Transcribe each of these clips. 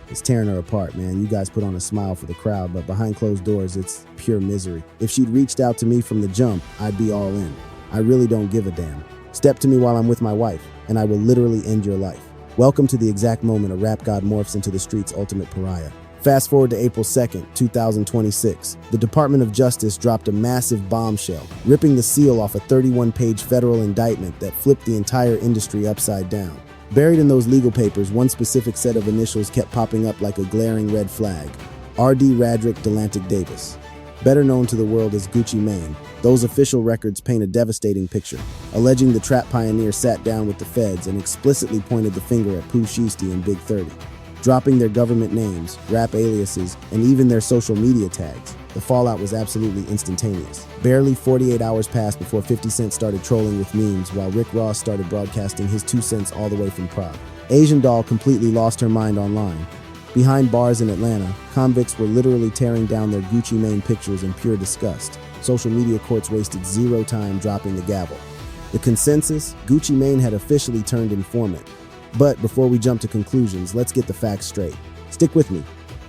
It's tearing her apart, man. You guys put on a smile for the crowd, but behind closed doors, it's pure misery. If she'd reached out to me from the jump, I'd be all in. I really don't give a damn. Step to me while I'm with my wife, and I will literally end your life. Welcome to the exact moment a rap god morphs into the street's ultimate pariah. Fast forward to April 2nd, 2026. The Department of Justice dropped a massive bombshell, ripping the seal off a 31-page federal indictment that flipped the entire industry upside down. Buried in those legal papers, one specific set of initials kept popping up like a glaring red flag. R.D. Radrick Delantic Davis. Better known to the world as Gucci Mane, those official records paint a devastating picture, alleging the trap pioneer sat down with the feds and explicitly pointed the finger at Pooh Shiesty and Big 30. Dropping their government names, rap aliases, and even their social media tags, the fallout was absolutely instantaneous. Barely 48 hours passed before 50 Cent started trolling with memes, while Rick Ross started broadcasting his 2 cents all the way from Prague. Asian Doll completely lost her mind online. Behind bars in Atlanta, convicts were literally tearing down their Gucci Mane pictures in pure disgust. Social media courts wasted zero time dropping the gavel. The consensus? Gucci Mane had officially turned informant. But before we jump to conclusions, let's get the facts straight. Stick with me,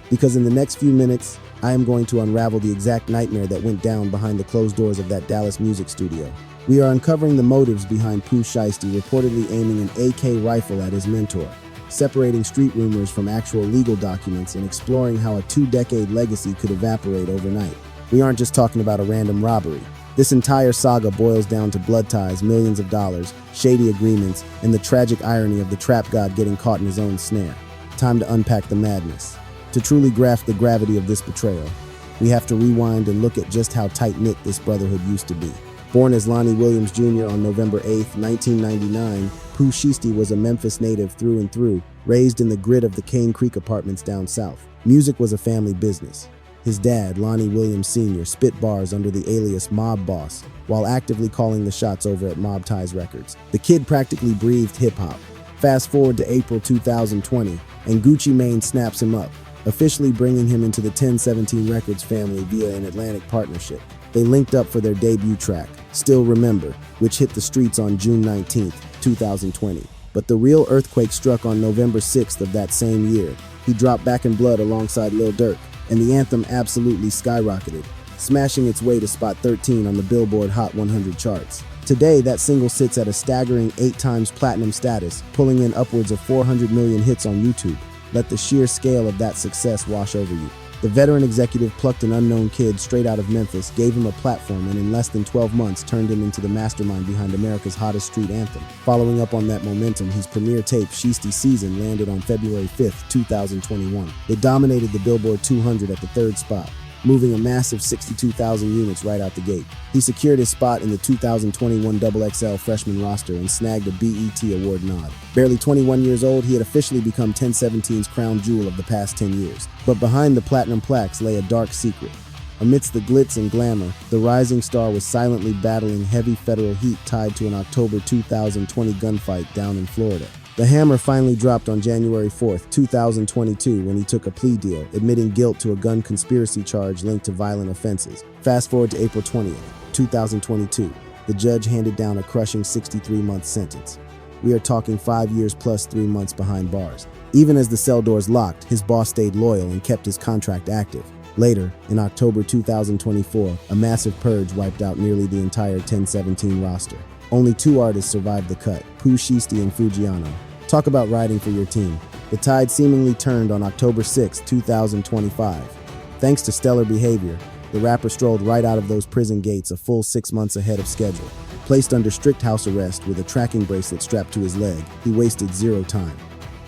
because in the next few minutes, I am going to unravel the exact nightmare that went down behind the closed doors of that Dallas music studio. We are uncovering the motives behind Pooh Shiesty reportedly aiming an AK rifle at his mentor, separating street rumors from actual legal documents and exploring how a 2-decade legacy could evaporate overnight. We aren't just talking about a random robbery. This entire saga boils down to blood ties, millions of dollars, shady agreements, and the tragic irony of the trap god getting caught in his own snare. Time to unpack the madness. To truly grasp the gravity of this betrayal, we have to rewind and look at just how tight-knit this brotherhood used to be. Born as Lonnie Williams Jr. on November 8, 1999, Pooh Shiesty was a Memphis native through and through, raised in the grit of the Cane Creek apartments down south. Music was a family business. His dad, Lonnie Williams Sr., spit bars under the alias Mob Boss, while actively calling the shots over at Mob Ties Records. The kid practically breathed hip-hop. Fast forward to April 2020, and Gucci Mane snaps him up, officially bringing him into the 1017 Records family via an Atlantic partnership. They linked up for their debut track, Still Remember, which hit the streets on June 19, 2020. But the real earthquake struck on November 6th of that same year. He dropped Back in Blood alongside Lil Durk, and the anthem absolutely skyrocketed, smashing its way to spot 13 on the Billboard Hot 100 charts. Today, that single sits at a staggering 8 times platinum status, pulling in upwards of 400 million hits on YouTube. Let the sheer scale of that success wash over you. The veteran executive plucked an unknown kid straight out of Memphis, gave him a platform, and in less than 12 months turned him into the mastermind behind America's hottest street anthem. Following up on that momentum, his premiere tape, Shiesty Season, landed on February 5th, 2021. It dominated the Billboard 200 at the 3rd spot, moving a massive 62,000 units right out the gate. He secured his spot in the 2021 XXL freshman roster and snagged a BET award nod. Barely 21 years old, he had officially become 1017's crown jewel of the past 10 years. But behind the platinum plaques lay a dark secret. Amidst the glitz and glamour, the rising star was silently battling heavy federal heat tied to an October 2020 gunfight down in Florida. The hammer finally dropped on January 4th, 2022, when he took a plea deal, admitting guilt to a gun conspiracy charge linked to violent offenses. Fast forward to April 20th, 2022. The judge handed down a crushing 63-month sentence. We are talking 5 years plus 3 months behind bars. Even as the cell doors locked, his boss stayed loyal and kept his contract active. Later, in October 2024, a massive purge wiped out nearly the entire 1017 roster. Only 2 artists survived the cut, Pooh Shiesty and Fujiano. Talk about riding for your team. The tide seemingly turned on October 6, 2025. Thanks to stellar behavior, the rapper strolled right out of those prison gates a full 6 months ahead of schedule. Placed under strict house arrest with a tracking bracelet strapped to his leg, he wasted zero time.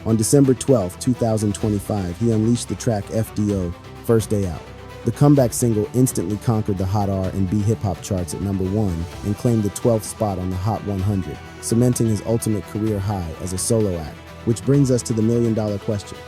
On December 12, 2025, he unleashed the track FDO, First Day Out. The comeback single instantly conquered the Hot R&B hip-hop charts at number 1 and claimed the 12th spot on the Hot 100, cementing his ultimate career high as a solo act. Which brings us to the million-dollar question.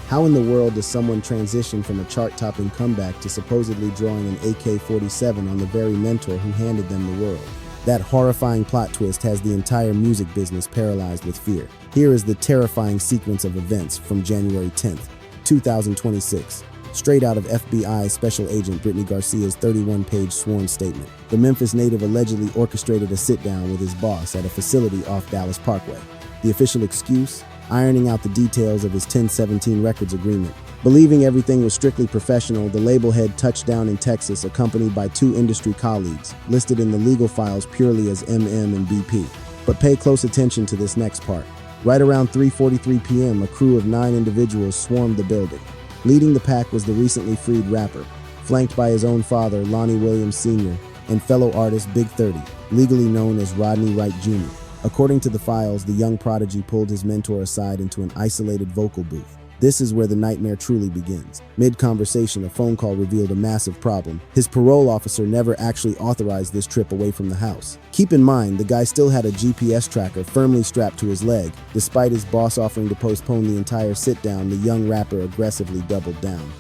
How in the world does someone transition from a chart-topping comeback to supposedly drawing an AK-47 on the very mentor who handed them the world? That horrifying plot twist has the entire music business paralyzed with fear. Here is the terrifying sequence of events from January 10th, 2026. Straight out of FBI Special Agent Brittany Garcia's 31-page sworn statement. The Memphis native allegedly orchestrated a sit-down with his boss at a facility off Dallas Parkway. The official excuse? ironing out the details of his 1017 Records agreement. Believing everything was strictly professional, the label head touched down in Texas accompanied by 2 industry colleagues, listed in the legal files purely as MM and BP. But pay close attention to this next part. Right around 3:43 p.m., a crew of 9 individuals swarmed the building. Leading the pack was the recently freed rapper, flanked by his own father, Lonnie Williams Sr., and fellow artist Big 30, legally known as Rodney Wright Jr. According to the files, the young prodigy pulled his mentor aside into an isolated vocal booth. This is where the nightmare truly begins. Mid-conversation, a phone call revealed a massive problem. His parole officer never actually authorized this trip away from the house. Keep in mind, the guy still had a GPS tracker firmly strapped to his leg. Despite his boss offering to postpone the entire sit-down, the young rapper aggressively doubled down.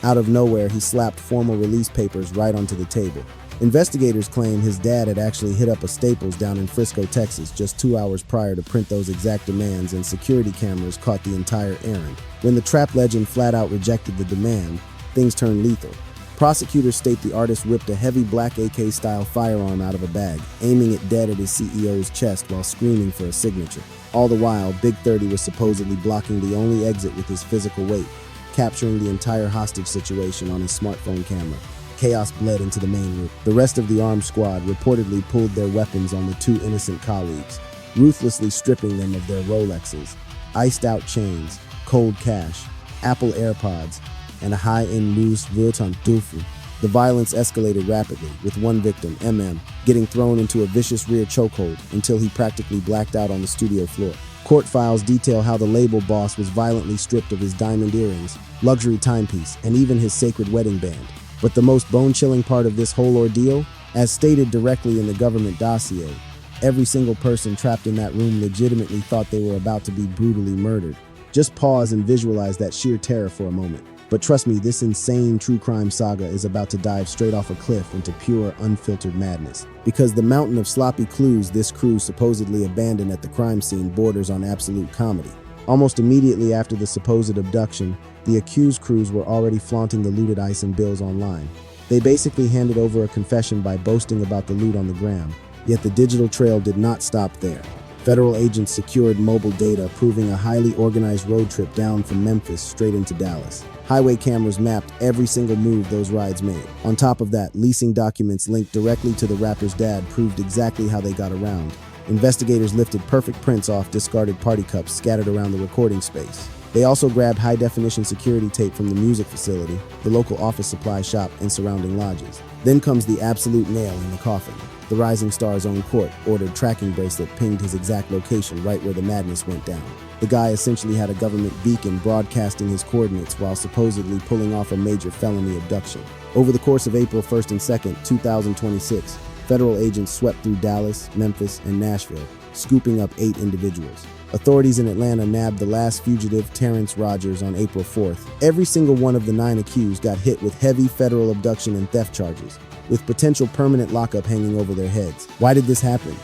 Out of nowhere, he slapped formal release papers right onto the table. Investigators claim his dad had actually hit up a Staples down in Frisco, Texas, just 2 hours prior to print those exact demands, and security cameras caught the entire errand. When the trap legend flat out rejected the demand, things turned lethal. Prosecutors state the artist whipped a heavy black AK-style firearm out of a bag, aiming it dead at his CEO's chest while screaming for a signature. All the while, Big 30 was supposedly blocking the only exit with his physical weight, capturing the entire hostage situation on his smartphone camera. Chaos bled into the main room. The rest of the armed squad reportedly pulled their weapons on the 2 innocent colleagues, ruthlessly stripping them of their Rolexes, iced-out chains, cold cash, Apple AirPods, and a high-end Louis Vuitton Dufu. The violence escalated rapidly, with one victim, MM, getting thrown into a vicious rear chokehold until he practically blacked out on the studio floor. Court files detail how the label boss was violently stripped of his diamond earrings, luxury timepiece, and even his sacred wedding band. But the most bone-chilling part of this whole ordeal, as stated directly in the government dossier, every single person trapped in that room legitimately thought they were about to be brutally murdered. Just pause and visualize that sheer terror for a moment. But trust me, this insane true crime saga is about to dive straight off a cliff into pure, unfiltered madness. Because the mountain of sloppy clues this crew supposedly abandoned at the crime scene borders on absolute comedy. Almost immediately after the supposed abduction, the accused crews were already flaunting the looted ice and bills online. They basically handed over a confession by boasting about the loot on the gram, yet the digital trail did not stop there. Federal agents secured mobile data proving a highly organized road trip down from Memphis straight into Dallas. Highway cameras mapped every single move those rides made. On top of that, leasing documents linked directly to the rapper's dad proved exactly how they got around. Investigators lifted perfect prints off discarded party cups scattered around the recording space. They also grabbed high-definition security tape from the music facility, the local office supply shop, and surrounding lodges. Then comes the absolute nail in the coffin. The rising star's own court ordered tracking bracelet pinged his exact location right where the madness went down. The guy essentially had a government beacon broadcasting his coordinates while supposedly pulling off a major felony abduction. Over the course of April 1st and 2nd, 2026, federal agents swept through Dallas, Memphis, and Nashville, scooping up 8 individuals. Authorities in Atlanta nabbed the last fugitive, Terrence Rogers, on April 4th. Every single one of the 9 accused got hit with heavy federal abduction and theft charges, with potential permanent lockup hanging over their heads. Why did this happen?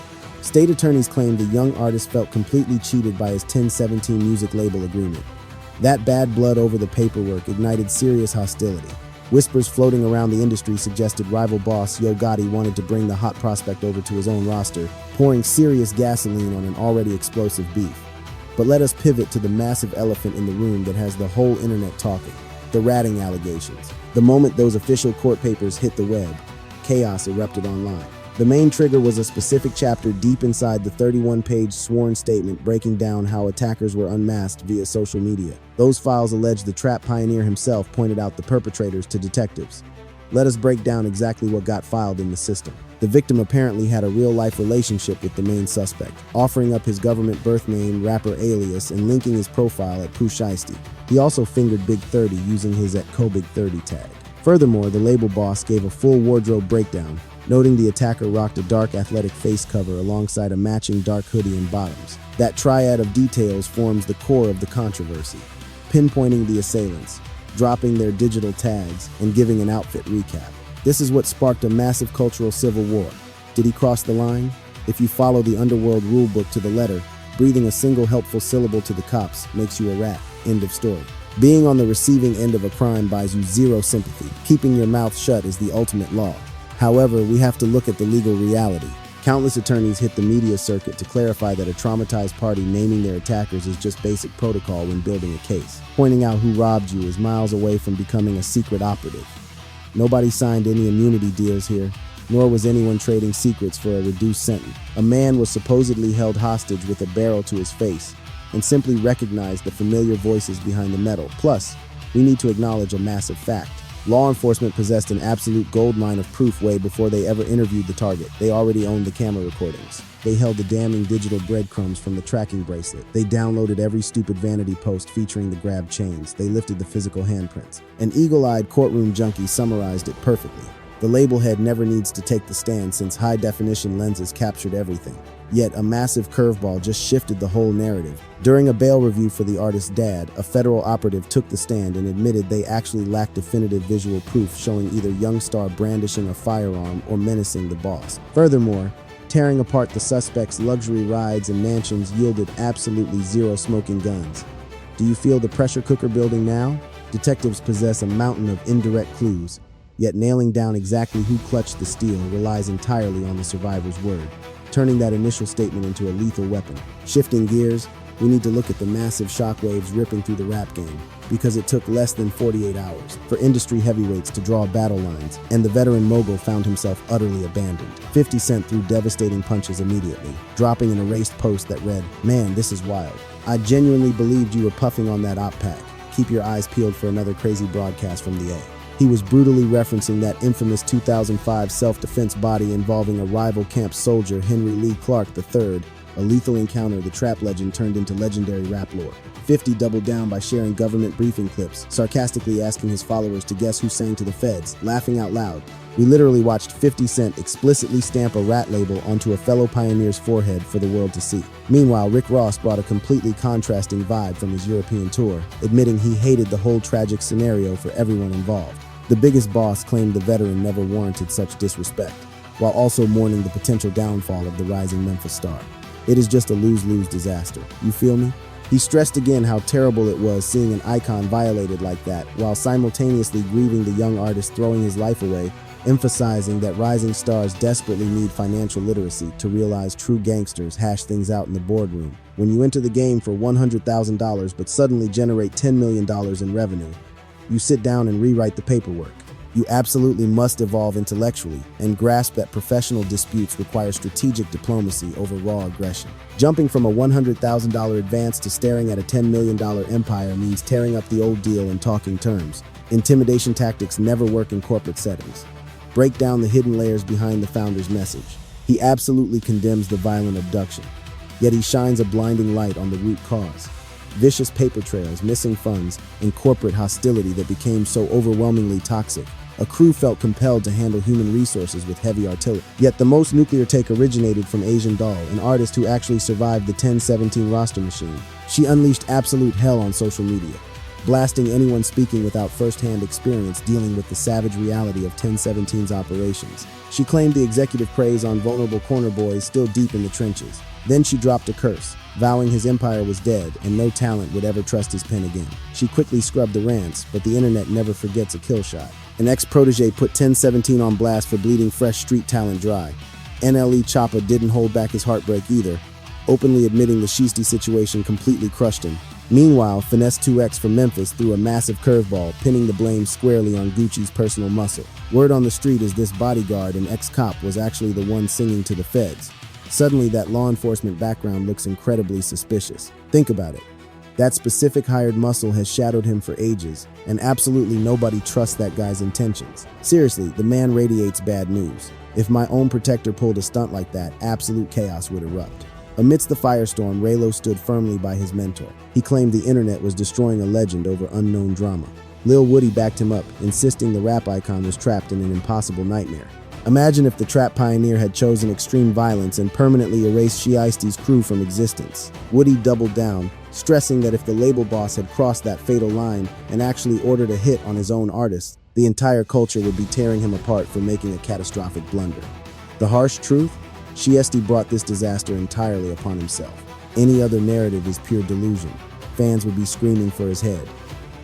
State attorneys claimed the young artist felt completely cheated by his 1017 music label agreement. That bad blood over the paperwork ignited serious hostility. Whispers floating around the industry suggested rival boss Yo Gotti wanted to bring the hot prospect over to his own roster, pouring serious gasoline on an already explosive beef. But let us pivot to the massive elephant in the room that has the whole internet talking: the ratting allegations. The moment those official court papers hit the web, chaos erupted online. The main trigger was a specific chapter deep inside the 31-page sworn statement breaking down how attackers were unmasked via social media. Those files alleged the trap pioneer himself pointed out the perpetrators to detectives. Let us break down exactly what got filed in the system. The victim apparently had a real-life relationship with the main suspect, offering up his government birth name, rapper alias, and linking his profile at Pooh Shiesty. He also fingered Big 30 using his @CoBig30 tag. Furthermore, the label boss gave a full wardrobe breakdown, noting the attacker rocked a dark athletic face cover alongside a matching dark hoodie and bottoms. That triad of details forms the core of the controversy, pinpointing the assailants, dropping their digital tags, and giving an outfit recap. This is what sparked a massive cultural civil war. Did he cross the line? If you follow the underworld rulebook to the letter, breathing a single helpful syllable to the cops makes you a rat. End of story. Being on the receiving end of a crime buys you zero sympathy. Keeping your mouth shut is the ultimate law. However, we have to look at the legal reality. Countless attorneys hit the media circuit to clarify that a traumatized party naming their attackers is just basic protocol when building a case. Pointing out who robbed you is miles away from becoming a secret operative. Nobody signed any immunity deals here, nor was anyone trading secrets for a reduced sentence. A man was supposedly held hostage with a barrel to his face, and simply recognized the familiar voices behind the metal. Plus, we need to acknowledge a massive fact. Law enforcement possessed an absolute goldmine of proof way before they ever interviewed the target. They already owned the camera recordings. They held the damning digital breadcrumbs from the tracking bracelet. They downloaded every stupid vanity post featuring the grabbed chains. They lifted the physical handprints. An eagle-eyed courtroom junkie summarized it perfectly. The label head never needs to take the stand since high-definition lenses captured everything. Yet a massive curveball just shifted the whole narrative. During a bail review for the artist's dad, a federal operative took the stand and admitted they actually lacked definitive visual proof showing either young star brandishing a firearm or menacing the boss. Furthermore, tearing apart the suspect's luxury rides and mansions yielded absolutely zero smoking guns. Do you feel the pressure cooker building now? Detectives possess a mountain of indirect clues, yet nailing down exactly who clutched the steel relies entirely on the survivor's word, turning that initial statement into a lethal weapon. Shifting gears, we need to look at the massive shockwaves ripping through the rap game, because it took less than 48 hours for industry heavyweights to draw battle lines, and the veteran mogul found himself utterly abandoned. 50 Cent threw devastating punches immediately, dropping an erased post that read, "Man, this is wild. I genuinely believed you were puffing on that op pack. Keep your eyes peeled for another crazy broadcast from the A." He was brutally referencing that infamous 2005 self-defense body involving a rival camp soldier, Henry Lee Clark III, a lethal encounter the trap legend turned into legendary rap lore. 50 doubled down by sharing government briefing clips, sarcastically asking his followers to guess who sang to the feds, laughing out loud. We literally watched 50 Cent explicitly stamp a rat label onto a fellow pioneer's forehead for the world to see. Meanwhile, Rick Ross brought a completely contrasting vibe from his European tour, admitting he hated the whole tragic scenario for everyone involved. The biggest boss claimed the veteran never warranted such disrespect, while also mourning the potential downfall of the rising Memphis star. It is just a lose-lose disaster. You feel me? He stressed again how terrible it was seeing an icon violated like that, while simultaneously grieving the young artist throwing his life away, emphasizing that rising stars desperately need financial literacy to realize true gangsters hash things out in the boardroom. When you enter the game for $100,000 but suddenly generate $10 million in revenue, you sit down and rewrite the paperwork. You absolutely must evolve intellectually and grasp that professional disputes require strategic diplomacy over raw aggression. Jumping from a $100,000 advance to staring at a $10 million empire means tearing up the old deal in talking terms. Intimidation tactics never work in corporate settings. Break down the hidden layers behind the founder's message. He absolutely condemns the violent abduction, yet he shines a blinding light on the root cause. Vicious paper trails, missing funds, and corporate hostility that became so overwhelmingly toxic. A crew felt compelled to handle human resources with heavy artillery. Yet the most nuclear take originated from Asian Doll, an artist who actually survived the 1017 roster machine. She unleashed absolute hell on social media, blasting anyone speaking without first-hand experience dealing with the savage reality of 1017's operations. She claimed the executive praise on vulnerable corner boys still deep in the trenches. Then she dropped a curse, vowing his empire was dead and no talent would ever trust his pen again. She quickly scrubbed the rants, but the internet never forgets a kill shot. An ex-protege put 1017 on blast for bleeding fresh street talent dry. NLE Choppa didn't hold back his heartbreak either, openly admitting the Shiesty situation completely crushed him. Meanwhile, Finesse 2X from Memphis threw a massive curveball, pinning the blame squarely on Gucci's personal muscle. Word on the street is this bodyguard and ex-cop was actually the one singing to the feds. Suddenly, that law enforcement background looks incredibly suspicious. Think about it. That specific hired muscle has shadowed him for ages, and absolutely nobody trusts that guy's intentions. Seriously, the man radiates bad news. If my own protector pulled a stunt like that, absolute chaos would erupt. Amidst the firestorm, Raylo stood firmly by his mentor. He claimed the internet was destroying a legend over unknown drama. Lil Woody backed him up, insisting the rap icon was trapped in an impossible nightmare. Imagine if the trap pioneer had chosen extreme violence and permanently erased Shiesty's crew from existence. Woody doubled down, stressing that if the label boss had crossed that fatal line and actually ordered a hit on his own artists, the entire culture would be tearing him apart for making a catastrophic blunder. The harsh truth? Shiesty brought this disaster entirely upon himself. Any other narrative is pure delusion. Fans would be screaming for his head.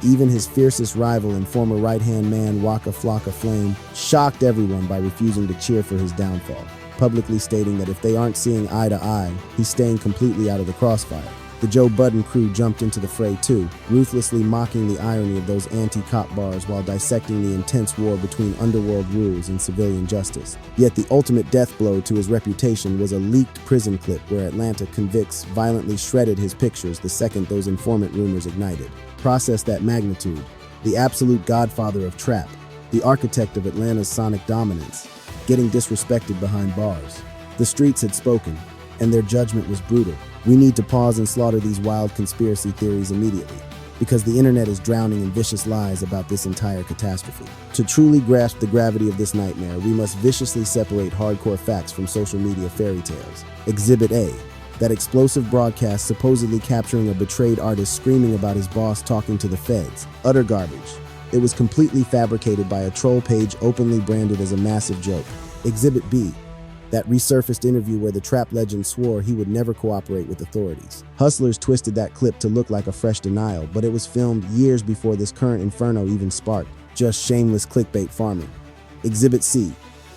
Even his fiercest rival and former right-hand man, Waka Flocka Flame, shocked everyone by refusing to cheer for his downfall. publicly stating that if they aren't seeing eye to eye, he's staying completely out of the crossfire. The Joe Budden crew jumped into the fray too, ruthlessly mocking the irony of those anti-cop bars while dissecting the intense war between underworld rules and civilian justice. Yet the ultimate death blow to his reputation was a leaked prison clip where Atlanta convicts violently shredded his pictures the second those informant rumors ignited. Process that magnitude. The absolute godfather of trap, the architect of Atlanta's sonic dominance, getting disrespected behind bars. The streets had spoken, and their judgment was brutal. We need to pause and slaughter these wild conspiracy theories immediately, because the internet is drowning in vicious lies about this entire catastrophe. To truly grasp the gravity of this nightmare, we must viciously separate hardcore facts from social media fairy tales. Exhibit A, that explosive broadcast supposedly capturing a betrayed artist screaming about his boss talking to the feds. Utter garbage. It was completely fabricated by a troll page openly branded as a massive joke. Exhibit B, that resurfaced interview where the trap legend swore he would never cooperate with authorities. Hustlers twisted that clip to look like a fresh denial, but it was filmed years before this current inferno even sparked. Just shameless clickbait farming. Exhibit C,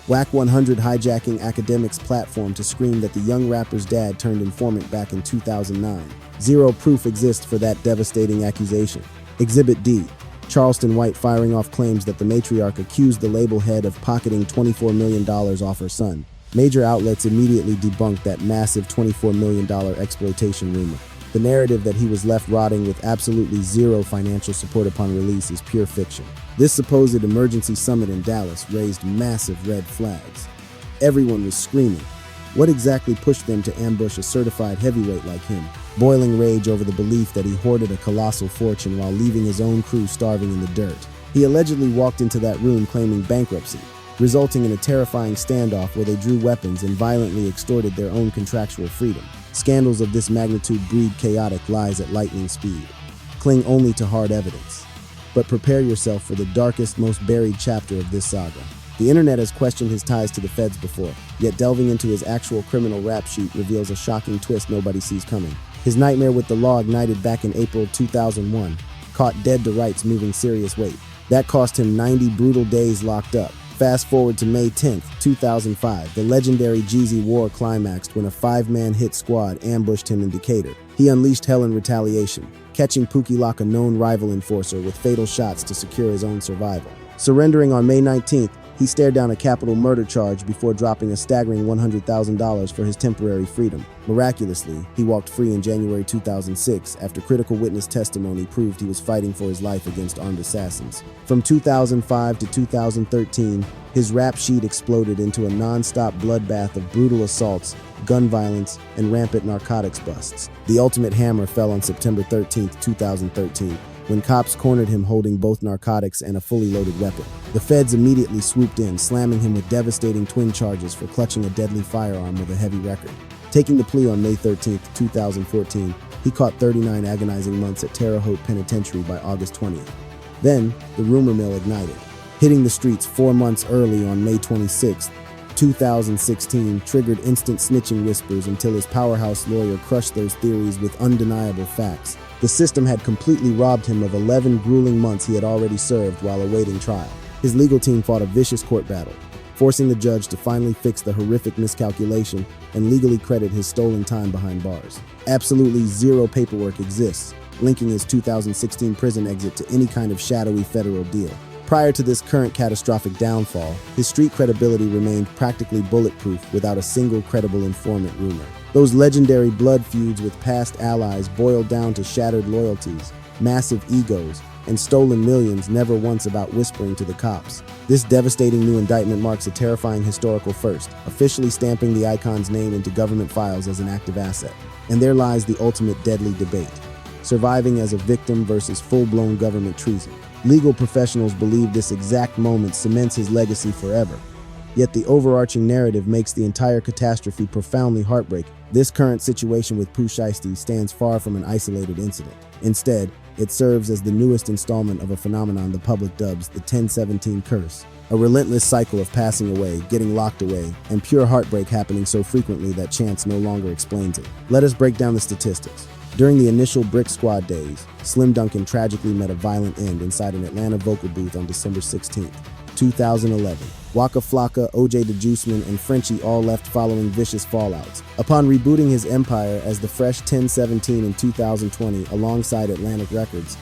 Whack 100 hijacking academics' platform to scream that the young rapper's dad turned informant back in 2009. Zero proof exists for that devastating accusation. Exhibit D, Charleston White firing off claims that the matriarch accused the label head of pocketing $24 million off her son. Major outlets immediately debunked that massive $24 million exploitation rumor. The narrative that he was left rotting with absolutely zero financial support upon release is pure fiction. This supposed emergency summit in Dallas raised massive red flags. Everyone was screaming. What exactly pushed them to ambush a certified heavyweight like him? Boiling rage over the belief that he hoarded a colossal fortune while leaving his own crew starving in the dirt. He allegedly walked into that room claiming bankruptcy, resulting in a terrifying standoff where they drew weapons and violently extorted their own contractual freedom. Scandals of this magnitude breed chaotic lies at lightning speed. Cling only to hard evidence. But prepare yourself for the darkest, most buried chapter of this saga. The internet has questioned his ties to the feds before, yet delving into his actual criminal rap sheet reveals a shocking twist nobody sees coming. His nightmare with the law ignited back in April 2001, caught dead to rights moving serious weight. That cost him 90 brutal days locked up. Fast forward to May 10th, 2005, the legendary Jeezy war climaxed when a 5-man hit squad ambushed him in Decatur. He unleashed hell in retaliation, catching Pookie Lock, a known rival enforcer, with fatal shots to secure his own survival. Surrendering on May 19th, he stared down a capital murder charge before dropping a staggering $100,000 for his temporary freedom. Miraculously, he walked free in January 2006 after critical witness testimony proved he was fighting for his life against armed assassins. From 2005 to 2013, his rap sheet exploded into a non-stop bloodbath of brutal assaults, gun violence, and rampant narcotics busts. The ultimate hammer fell on September 13, 2013, when cops cornered him holding both narcotics and a fully loaded weapon. The feds immediately swooped in, slamming him with devastating twin charges for clutching a deadly firearm with a heavy record. Taking the plea on May 13, 2014, he caught 39 agonizing months at Terre Haute Penitentiary by August 20th. Then, the rumor mill ignited. Hitting the streets 4 months early on May 26, 2016 triggered instant snitching whispers until his powerhouse lawyer crushed those theories with undeniable facts. The system had completely robbed him of 11 grueling months he had already served while awaiting trial. His legal team fought a vicious court battle, forcing the judge to finally fix the horrific miscalculation and legally credit his stolen time behind bars. Absolutely zero paperwork exists, linking his 2016 prison exit to any kind of shadowy federal deal. Prior to this current catastrophic downfall, his street credibility remained practically bulletproof without a single credible informant rumor. Those legendary blood feuds with past allies boiled down to shattered loyalties, massive egos, and stolen millions never once about whispering to the cops. This devastating new indictment marks a terrifying historical first, officially stamping the icon's name into government files as an active asset. And there lies the ultimate deadly debate: surviving as a victim versus full-blown government treason. Legal professionals believe this exact moment cements his legacy forever. Yet the overarching narrative makes the entire catastrophe profoundly heartbreaking. This current situation with Pooh Shiesty stands far from an isolated incident. Instead, it serves as the newest installment of a phenomenon the public dubs the 1017 curse, a relentless cycle of passing away, getting locked away, and pure heartbreak happening so frequently that chance no longer explains it. Let us break down the statistics. During the initial Brick Squad days, Slim Duncan tragically met a violent end inside an Atlanta vocal booth on December 16, 2011. Waka Flocka, OJ the Juiceman, and Frenchie all left following vicious fallouts. Upon rebooting his empire as the Fresh 1017 in 2020 alongside Atlantic Records,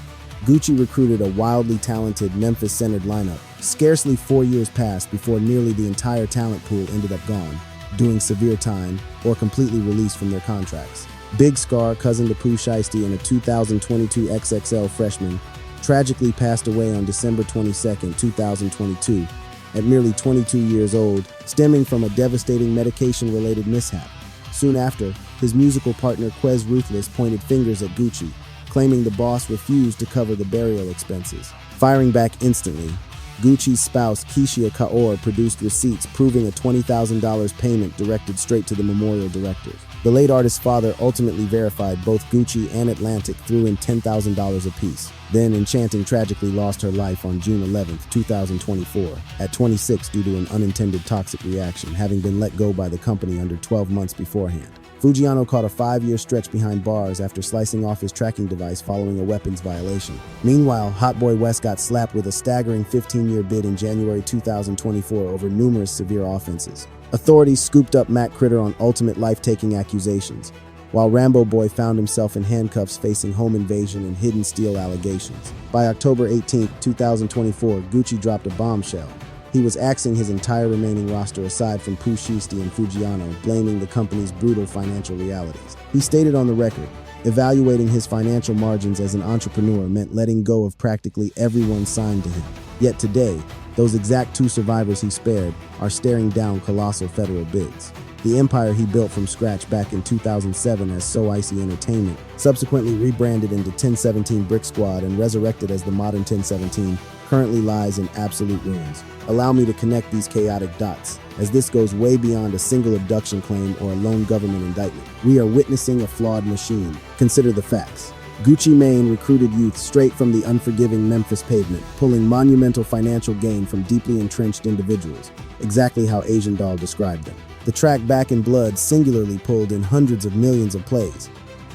Gucci recruited a wildly talented, Memphis-centered lineup. Scarcely 4 years passed before nearly the entire talent pool ended up gone, doing severe time, or completely released from their contracts. Big Scar, cousin to Pooh Shiesty and a 2022 XXL freshman, tragically passed away on December 22, 2022, at merely 22 years old, stemming from a devastating medication-related mishap. Soon after, his musical partner Quez Ruthless pointed fingers at Gucci, claiming the boss refused to cover the burial expenses. Firing back instantly, Gucci's spouse Keisha Kaur produced receipts proving a $20,000 payment directed straight to the memorial directors. The late artist's father ultimately verified both Gucci and Atlantic threw in $10,000 apiece. Then Enchanting tragically lost her life on June 11, 2024, at 26 due to an unintended toxic reaction, having been let go by the company under 12 months beforehand. Fujiano caught a 5-year stretch behind bars after slicing off his tracking device following a weapons violation. Meanwhile, Hot Boy West got slapped with a staggering 15-year bid in January 2024 over numerous severe offenses. Authorities scooped up Matt Critter on ultimate life-taking accusations, while Rambo Boy found himself in handcuffs facing home invasion and hidden steal allegations. By October 18, 2024, Gucci dropped a bombshell. He was axing his entire remaining roster aside from Pooh Shiesty and Fujiano, blaming the company's brutal financial realities. He stated on the record, evaluating his financial margins as an entrepreneur meant letting go of practically everyone signed to him. Yet today, those exact 2 survivors he spared are staring down colossal federal bids. The empire he built from scratch back in 2007 as So Icy Entertainment, subsequently rebranded into 1017 Brick Squad and resurrected as the modern 1017, currently lies in absolute ruins. Allow me to connect these chaotic dots, as this goes way beyond a single abduction claim or a lone government indictment. We are witnessing a flawed machine. Consider the facts. Gucci Mane recruited youth straight from the unforgiving Memphis pavement, pulling monumental financial gain from deeply entrenched individuals, exactly how Asian Doll described them. The track Back in Blood singularly pulled in hundreds of millions of plays.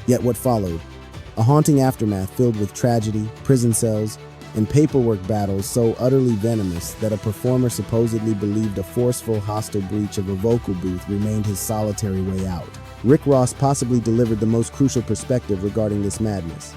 Yet what followed? A haunting aftermath filled with tragedy, prison cells, and paperwork battles so utterly venomous that a performer supposedly believed a forceful, hostile breach of a vocal booth remained his solitary way out. Rick Ross possibly delivered the most crucial perspective regarding this madness.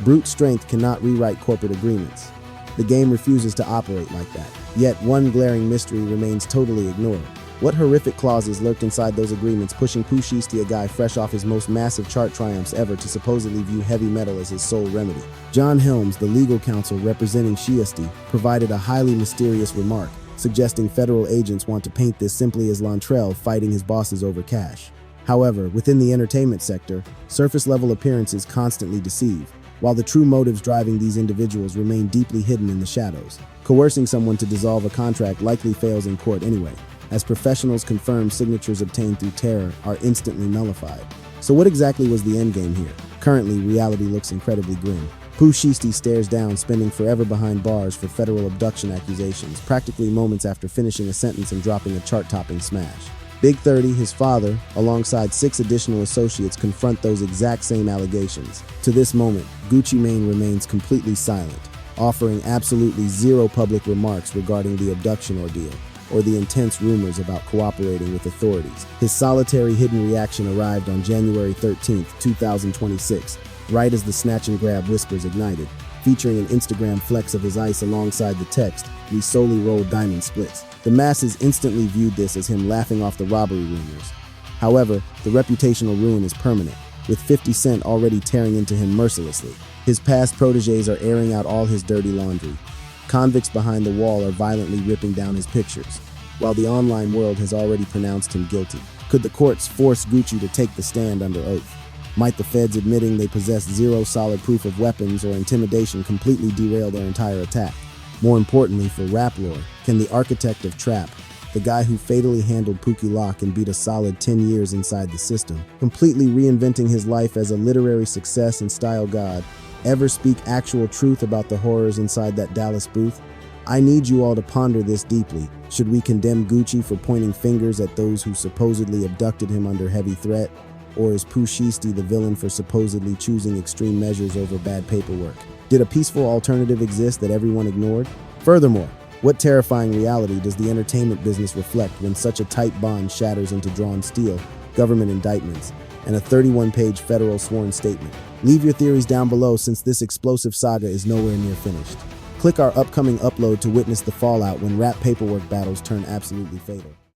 Brute strength cannot rewrite corporate agreements. The game refuses to operate like that. Yet one glaring mystery remains totally ignored. What horrific clauses lurked inside those agreements, pushing Pooh Shiesty, a guy fresh off his most massive chart triumphs ever, to supposedly view heavy metal as his sole remedy? John Helms, the legal counsel representing Shiesty, provided a highly mysterious remark, suggesting federal agents want to paint this simply as Lantrell fighting his bosses over cash. However, within the entertainment sector, surface-level appearances constantly deceive, while the true motives driving these individuals remain deeply hidden in the shadows. Coercing someone to dissolve a contract likely fails in court anyway, as professionals confirm signatures obtained through terror are instantly nullified. So what exactly was the endgame here? Currently, reality looks incredibly grim. Pooh Shiesty stares down, spending forever behind bars for federal abduction accusations, practically moments after finishing a sentence and dropping a chart-topping smash. Big 30, his father, alongside 6 additional associates, confront those exact same allegations. To this moment, Gucci Mane remains completely silent, offering absolutely zero public remarks regarding the abduction ordeal or the intense rumors about cooperating with authorities. His solitary hidden reaction arrived on January 13, 2026, right as the snatch and grab whispers ignited, featuring an Instagram flex of his ice alongside the text, "We solely roll diamond splits." The masses instantly viewed this as him laughing off the robbery rumors. However, the reputational ruin is permanent, with 50 Cent already tearing into him mercilessly. His past protégés are airing out all his dirty laundry. Convicts behind the wall are violently ripping down his pictures, while the online world has already pronounced him guilty. Could the courts force Gucci to take the stand under oath? Might the feds admitting they possess zero solid proof of weapons or intimidation completely derail their entire attack? More importantly for rap lore, can the architect of trap, the guy who fatally handled Pookie Lock and beat a solid 10 years inside the system, completely reinventing his life as a literary success and style god, ever speak actual truth about the horrors inside that Dallas booth? I need you all to ponder this deeply. Should we condemn Gucci for pointing fingers at those who supposedly abducted him under heavy threat? Or is Pooh Shiesty the villain for supposedly choosing extreme measures over bad paperwork? Did a peaceful alternative exist that everyone ignored? Furthermore, What terrifying reality does the entertainment business reflect when such a tight bond shatters into drawn steel, government indictments, and a 31-page federal sworn statement? Leave your theories down below since this explosive saga is nowhere near finished. Click our upcoming upload to witness the fallout when rap paperwork battles turn absolutely fatal.